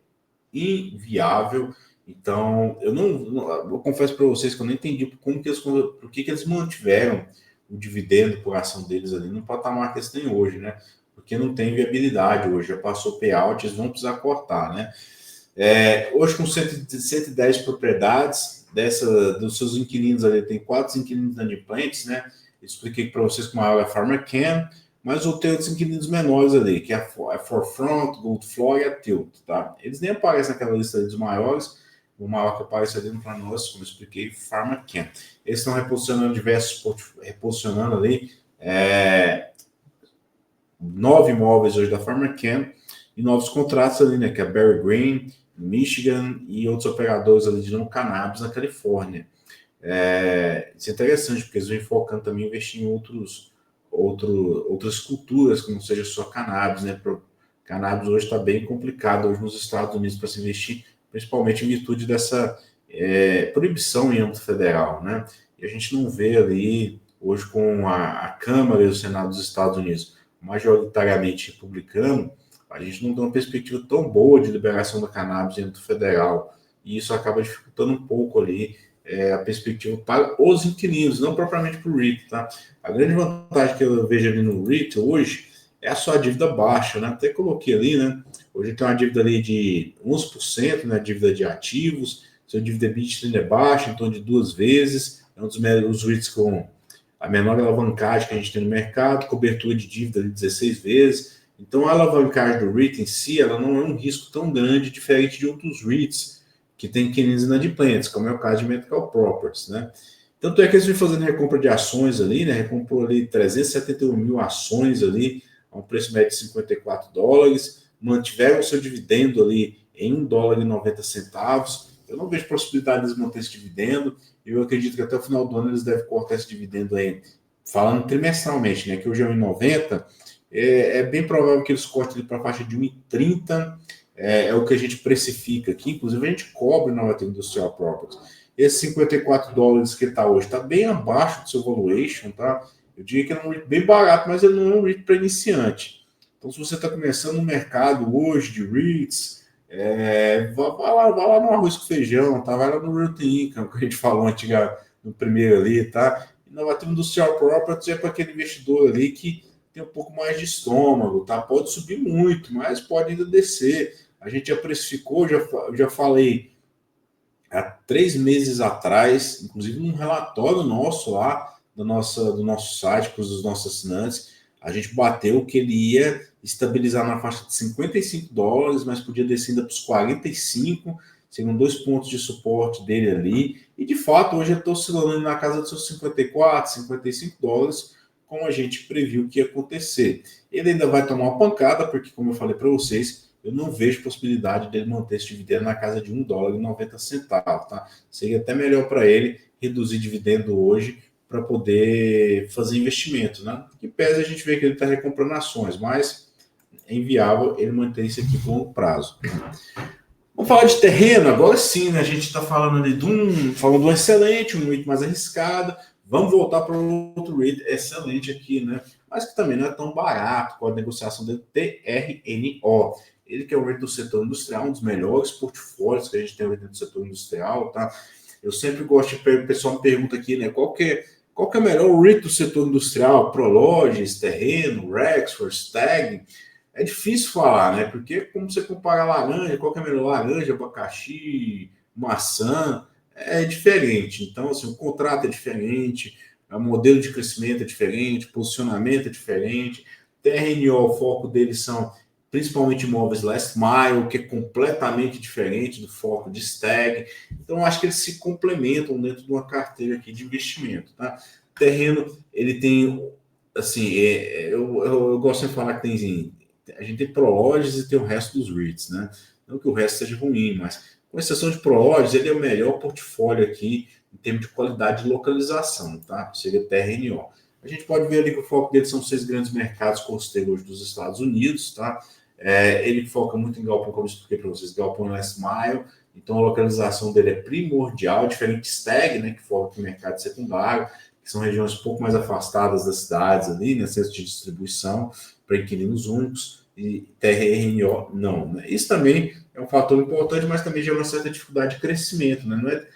inviável. Então, eu confesso para vocês que eu não entendi por que eles mantiveram o dividendo por ação deles ali no patamar que eles têm hoje, né? Porque não tem viabilidade hoje, já passou payout, eles vão precisar cortar, né? Hoje, com 110 propriedades, dos seus inquilinos ali, tem 4 inquilinos inadimplentes, né? Expliquei para vocês que o maior é a PharmaCann, mas eu tenho outros inquilinos menores ali, que é a Forefront, Goldfloor e a Tilt, tá? Eles nem aparecem naquela lista dos maiores, o maior que aparece ali para nós, como eu expliquei, PharmaCann. Eles estão reposicionando ali 9 imóveis hoje da PharmaCann e novos contratos ali, né? Que é a Berry Green, Michigan e outros operadores ali de não cannabis na Califórnia. Isso é interessante, porque eles vêm focando também em investir em outras culturas, que não seja só cannabis, né? Cannabis hoje está bem complicado hoje nos Estados Unidos para se investir, principalmente em virtude dessa proibição em âmbito federal, né? E a gente não vê ali, hoje com a Câmara e o Senado dos Estados Unidos majoritariamente republicano, a gente não tem uma perspectiva tão boa de liberação da cannabis em âmbito federal, e isso acaba dificultando um pouco ali a perspectiva para os inquilinos, não propriamente para o REIT, tá? A grande vantagem que eu vejo ali no REIT hoje é a sua dívida baixa, né? Até coloquei ali, né? Hoje tem uma dívida ali de 11%, né? Dívida de ativos, seu dívida EBITDA é baixa, em torno de 2 vezes, é um dos os REITs com a menor alavancagem que a gente tem no mercado, cobertura de dívida de 16 vezes. Então, a alavancagem do REIT em si, ela não é um risco tão grande, diferente de outros REITs, que tem inquilinos inadimplentes, como é o caso de Medical Properties, né? Tanto é que eles vêm fazendo recompra de ações ali, né? Recomprou ali 371 mil ações ali, a um preço médio de $54, mantiveram o seu dividendo ali em $1,90. Eu não vejo possibilidade de eles manter esse dividendo. Eu acredito que até o final do ano eles devem cortar esse dividendo aí, falando trimestralmente, né? Que hoje é 1,90. É bem provável que eles cortem para a faixa de 1,30. É o que a gente precifica aqui. Inclusive, a gente cobre na Nova Industrial Properties. Esse $54 que está hoje está bem abaixo do seu valuation, tá? Eu diria que é um REIT bem barato, mas ele não é um REIT para iniciante. Então, se você está começando no mercado hoje de REITs, vai lá no arroz com feijão, tá? Vai lá no Realty Income, que a gente falou no primeiro ali, tá? Inovativa Industrial Properties é para aquele investidor ali que tem um pouco mais de estômago, tá? Pode subir muito, mas pode ainda descer. A gente já precificou, já falei há 3 meses atrás, inclusive num relatório nosso lá, do nosso site, para os nossos assinantes, a gente bateu que ele ia estabilizar na faixa de $55, mas podia descer ainda para os 45, segundo 2 pontos de suporte dele ali. E de fato, hoje eu estou oscilando na casa dos seus $54, $55, como a gente previu que ia acontecer. Ele ainda vai tomar uma pancada, porque, como eu falei para vocês, eu não vejo possibilidade dele manter esse dividendo na casa de $1,90, tá? Seria até melhor para ele reduzir dividendo hoje para poder fazer investimento, né? Que pese a gente ver que ele está recomprando ações, mas é inviável ele manter isso aqui por longo prazo. Vamos falar de terreno agora sim, né? A gente está falando ali de um excelente, um REIT mais arriscado. Vamos voltar para outro REIT excelente aqui, né? Mas que também não é tão barato, com a negociação do TRNO. Ele que é o REIT do setor industrial, um dos melhores portfólios que a gente tem dentro do setor industrial, tá? Eu sempre gosto de... O pessoal me pergunta aqui, né? Qual que é o melhor REIT do setor industrial? Prologis, Terreno, Rexford, Stag? É difícil falar, né? Porque como você compara laranja, qual que é melhor? Laranja, abacaxi, maçã, é diferente. Então, assim, o contrato é diferente, o modelo de crescimento é diferente, o posicionamento é diferente. TRNO, o foco deles são principalmente imóveis last mile, que é completamente diferente do foco de Stag. Então, acho que eles se complementam dentro de uma carteira aqui de investimento, tá? Terreno, ele tem, assim, eu gosto de falar que tem, a gente tem Prologis e tem o resto dos REITs, né? Não que o resto seja ruim, mas com exceção de Prologis, ele é o melhor portfólio aqui em termos de qualidade de localização, tá? Seria TRNO. A gente pode ver ali que o foco dele são 6 grandes mercados costeiros dos Estados Unidos, tá? Ele foca muito em galpão, como eu expliquei para vocês, galpão last mile, então a localização dele é primordial, diferente de Stag, né, que foca em mercado secundário, que são regiões um pouco mais afastadas das cidades ali, né, centros de distribuição para inquilinos únicos, e TRNO não, né? Isso também é um fator importante, mas também gera uma certa dificuldade de crescimento, né? Não é,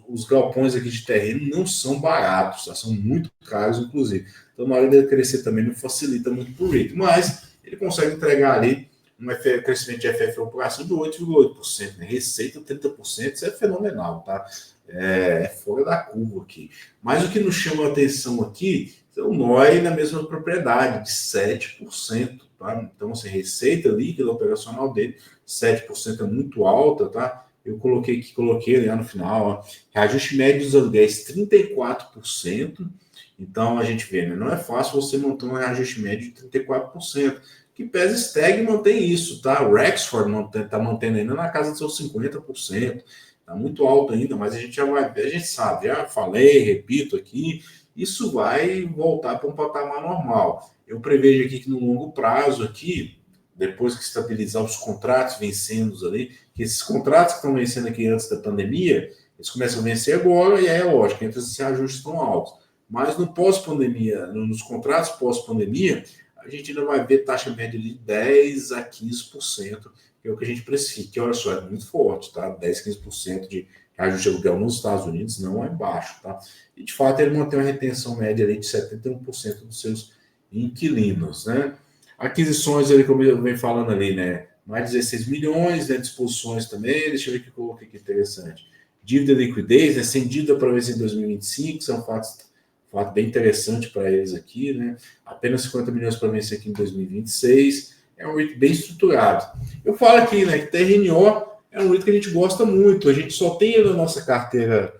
os galpões aqui de terreno não são baratos, tá? São muito caros, inclusive. Então, na hora dele crescer também não facilita muito para o REIT, mas ele consegue entregar ali um crescimento de FFO por ação de 8,8%, né? Receita 30%, isso é fenomenal, tá? É fora da curva aqui. Mas o que nos chama a atenção aqui é o NOI na mesma propriedade, de 7%. Tá? Então, assim, receita líquida operacional dele, 7% é muito alta, tá? Eu coloquei lá no final, ó, reajuste médio dos aluguéis, 34%. Então, a gente vê, né? Não é fácil você montar um reajuste médio de 34%. Que pesa Stag mantém isso, tá? O Rexford está mantendo ainda na casa dos seus 50%. Está muito alto ainda, mas a gente já vai, a gente sabe, já falei, repito aqui, isso vai voltar para um patamar normal. Eu prevejo aqui que no longo prazo aqui, depois que estabilizar os contratos vencendo ali, que esses contratos que estão vencendo aqui antes da pandemia, eles começam a vencer agora e é lógico, entre esses ajustes estão altos. Mas no pós-pandemia, nos contratos pós-pandemia, a gente ainda vai ver taxa média de 10 a 15%, que é o que a gente precifica, que olha só, é muito forte, tá? 10, 15% de ajuste de aluguel nos Estados Unidos não é baixo, tá? E de fato ele mantém uma retenção média ali de 71% dos seus inquilinos, né? Aquisições, ali, como eu venho falando ali, né? Mais 16 milhões, né? Disposições também, deixa eu ver o que eu coloquei aqui interessante. Dívida e liquidez, né? Sem dívida para vencer em 2025, são fato bem interessante para eles aqui, né? Apenas 50 milhões para vencer aqui em 2026. É um REIT bem estruturado. Eu falo aqui, né, que TRNO é um REIT que a gente gosta muito. A gente só tem ele na nossa carteira.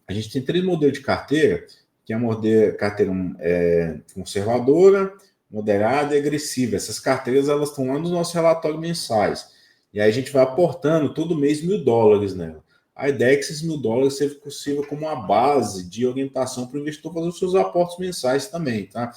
A gente tem 3 modelos de carteira, que é a carteira conservadora, moderada e agressiva. Essas carteiras elas estão lá nos nossos relatórios mensais. E aí a gente vai aportando todo mês $1.000 nela. A ideia é que esses $1.000 sirva como uma base de orientação para o investidor fazer os seus aportes mensais também, tá?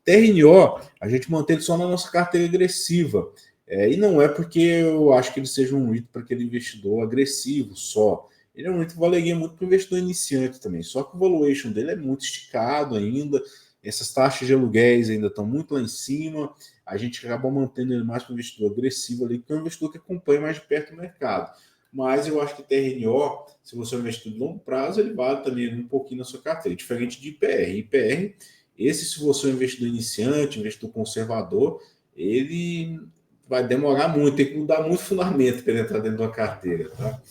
TRNO, a gente mantém ele só na nossa carteira agressiva. E não é porque eu acho que ele seja um REIT para aquele investidor agressivo só. Ele é um REIT que valeria muito para o investidor iniciante também. Só que o valuation dele é muito esticado ainda. Essas taxas de aluguéis ainda estão muito lá em cima. A gente acaba mantendo ele mais para o investidor agressivo ali, porque é um investidor que acompanha mais de perto o mercado. Mas eu acho que TRNO, se você é um investidor de longo prazo, ele vale também um pouquinho na sua carteira, diferente de IPR. IPR, esse, se você é um investidor iniciante, investidor conservador, ele vai demorar muito, tem que mudar muito fundamento para ele entrar dentro da carteira, tá?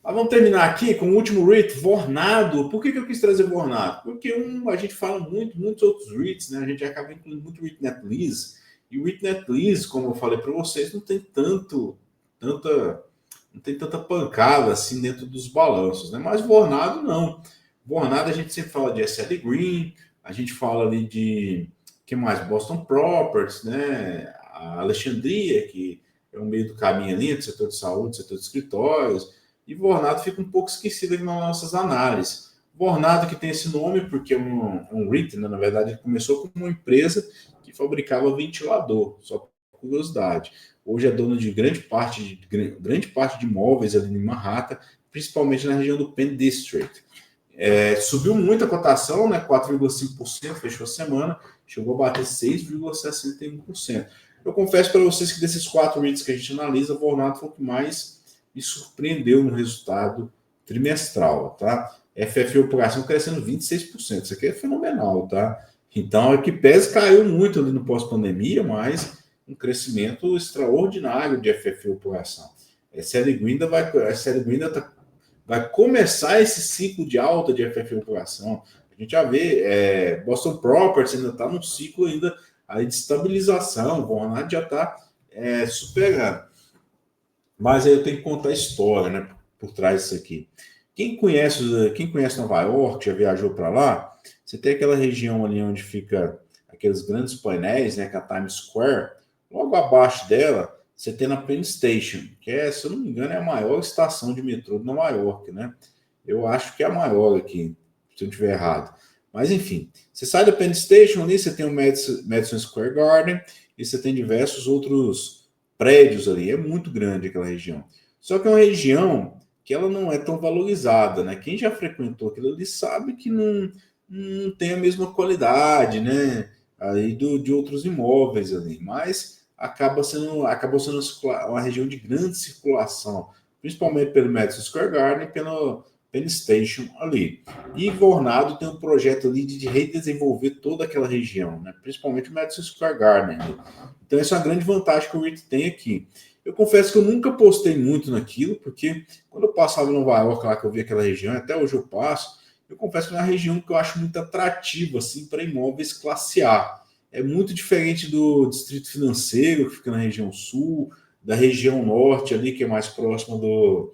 Mas vamos terminar aqui com o último REIT, Vornado. Por que eu quis trazer Vornado? Porque a gente fala muitos outros REITs, né? A gente acaba incluindo muito REIT Net Lease. E o REIT Net Lease, como eu falei para vocês, não tem tanta pancada assim dentro dos balanços, né? Mas Vornado não. Vornado a gente sempre fala de SL Green, a gente fala ali de que mais? Boston Properties, né? A Alexandria, que é um meio do caminho ali, do setor de saúde, setor de escritórios. E Vornado fica um pouco esquecido aqui nas nossas análises. Vornado que tem esse nome porque é um REIT, né? Na verdade, ele começou como uma empresa que fabricava ventilador, só por curiosidade. Hoje é dono de grande parte de imóveis ali em Manhattan, principalmente na região do Penn District. Subiu muito a cotação, né? 4,5%, fechou a semana, chegou a bater 6,61%. Eu confesso para vocês que desses 4 REITs que a gente analisa, o Vornado foi o que mais me surpreendeu no resultado trimestral, tá? FFO por ação crescendo 26%, isso aqui é fenomenal, tá? Então, a Equipes caiu muito ali no pós-pandemia, mas um crescimento extraordinário de FFO por ação. A série Guinda vai começar esse ciclo de alta de FFO por ação. A gente já vê, Boston Properties ainda está num ciclo ainda aí de estabilização, o Vornado já está superando. Mas aí eu tenho que contar a história, né, por trás disso aqui. Quem conhece Nova York, já viajou para lá, você tem aquela região ali onde fica aqueles grandes painéis, né, que é a Times Square. Logo abaixo dela, você tem a Penn Station, que se eu não me engano, é a maior estação de metrô de Nova York, né? Eu acho que é a maior aqui, se eu não estiver errado. Mas, enfim, você sai da Penn Station ali, você tem o Madison Square Garden e você tem diversos outros prédios ali. É muito grande aquela região. Só que é uma região que ela não é tão valorizada, né? Quem já frequentou aquilo ali sabe que não tem a mesma qualidade, né? Aí de outros imóveis ali. Mas acabou sendo uma região de grande circulação, principalmente pelo Madison Square Garden e pelo Penn Station ali. E Vornado tem um projeto ali de redesenvolver toda aquela região, né? Principalmente o Madison Square Garden ali. Então essa é uma grande vantagem que o REIT tem aqui. Eu confesso que eu nunca postei muito naquilo, porque quando eu passava em Nova York, lá que eu vi aquela região, até hoje eu passo, eu confesso que é uma região que eu acho muito atrativa assim, para imóveis classe A. É muito diferente do Distrito Financeiro, que fica na região sul, da região norte ali, que é mais próxima do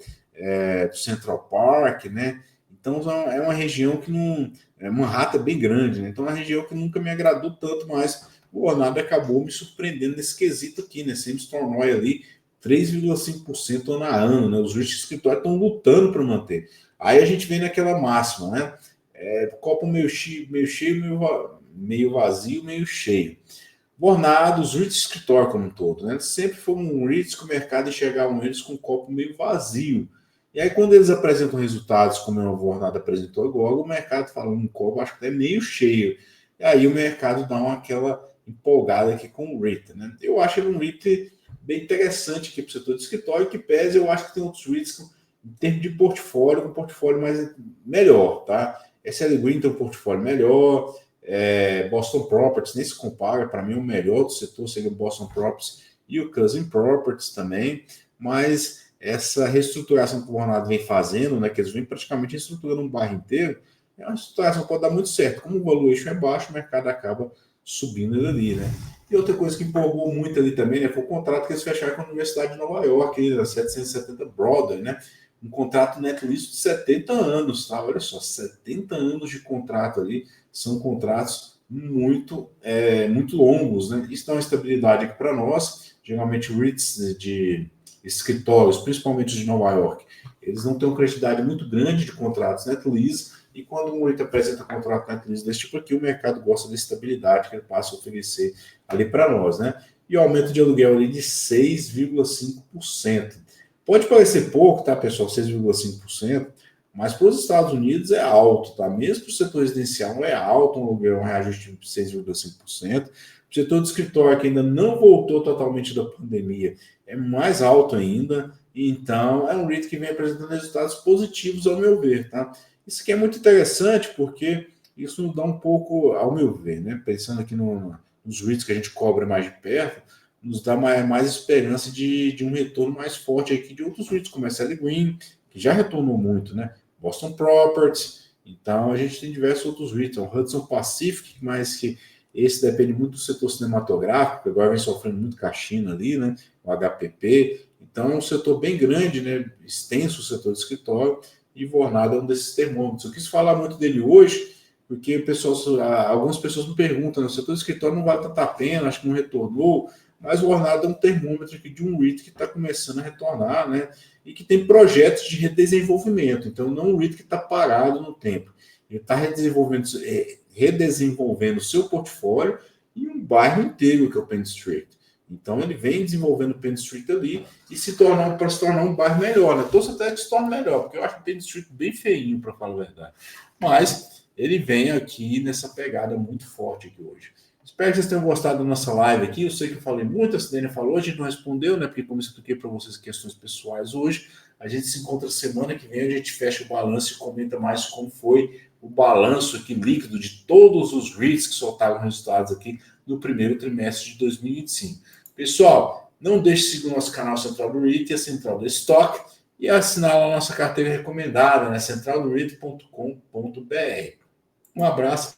Central Park, né? Então é uma região que não. Manhattan é bem grande, né? Então é uma região que nunca me agradou tanto, mas o Vornado acabou me surpreendendo nesse quesito aqui, né? Sempre se tornou ali 3,5% ano a ano, né? Os REITs escritórios estão lutando para manter. Aí a gente vem naquela máxima, né? Copo meio cheio, meio vazio, meio cheio. Vornado, os REITs escritório como um todo, né? Sempre foram REITs que o mercado enxergavam eles com um copo meio vazio. E aí, quando eles apresentam resultados, como o Vornado apresentou agora, o mercado fala um copo, acho que é meio cheio. E aí o mercado dá aquela empolgada aqui com o REIT, né? Eu acho ele um REIT bem interessante aqui para o setor de escritório, que pese, eu acho que tem outros REITs que, em termos de portfólio, um portfólio melhor, tá? SL Green tem um portfólio melhor, Boston Properties nem se compara, para mim o melhor do setor seria o Boston Properties e o Cousin Properties também, mas essa reestruturação que o Vornado vem fazendo, né, que eles vêm praticamente reestruturando um bairro inteiro, é uma reestruturação que pode dar muito certo. Como o valuation é baixo, o mercado acaba subindo ele ali, né? E outra coisa que empolgou muito ali também, né, foi o contrato que eles fecharam com a Universidade de Nova York, a 770 Broadway, né? Um contrato net lease de 70 anos, tá? Olha só, 70 anos de contrato ali, são contratos muito longos, né? Isso dá uma estabilidade aqui para nós. Geralmente, REITs de escritórios, principalmente de Nova York, eles não têm uma quantidade muito grande de contratos net lease, e quando um REIT apresenta contrato net lease desse tipo aqui, o mercado gosta da estabilidade que ele passa a oferecer ali para nós, né? E o aumento de aluguel ali de 6,5%. Pode parecer pouco, tá, pessoal? 6,5%, mas para os Estados Unidos é alto, tá? Mesmo para o setor residencial é alto, um aluguel, um reajuste de 6,5%. O setor de escritório, que ainda não voltou totalmente da pandemia, é mais alto ainda. Então, é um REIT que vem apresentando resultados positivos, ao meu ver, tá? Isso aqui é muito interessante, porque isso nos dá um pouco, ao meu ver, né? Pensando aqui nos REITs que a gente cobra mais de perto, nos dá mais esperança de um retorno mais forte aqui de outros REITs, como a SL Green, que já retornou muito, né? Boston Properties. Então, a gente tem diversos outros REITs, o Hudson Pacific, mas que esse depende muito do setor cinematográfico, agora vem sofrendo muito caixina ali, né? O HPP. Então, é um setor bem grande, né? Extenso o setor de escritório, e Vornado é um desses termômetros. Eu quis falar muito dele hoje, porque algumas pessoas me perguntam, o setor de escritório não vale tanta pena, acho que não retornou, mas o Vornado é um termômetro aqui de um REIT que está começando a retornar, né? E que tem projetos de redesenvolvimento. Então, não um REIT que está parado no tempo. Ele está redesenvolvendo o seu portfólio e um bairro inteiro, que é o Penn Street. Então, ele vem desenvolvendo o Penn Street ali e para se tornar um bairro melhor, né? Torço até que se torne melhor, porque eu acho o Penn Street bem feinho, para falar a verdade. Mas ele vem aqui nessa pegada muito forte aqui hoje. Espero que vocês tenham gostado da nossa live aqui. Eu sei que eu falei muito, a Cidênia falou, a gente não respondeu, né? Porque como eu expliquei para vocês questões pessoais hoje, a gente se encontra semana que vem, a gente fecha o balanço e comenta mais como foi o balanço aqui líquido de todos os REITs que soltaram resultados aqui no primeiro trimestre de 2025. Pessoal, não deixe de seguir o nosso canal Central do REIT e a Central do Stock e assinar a nossa carteira recomendada, né? centraldoreit.com.br. Um abraço.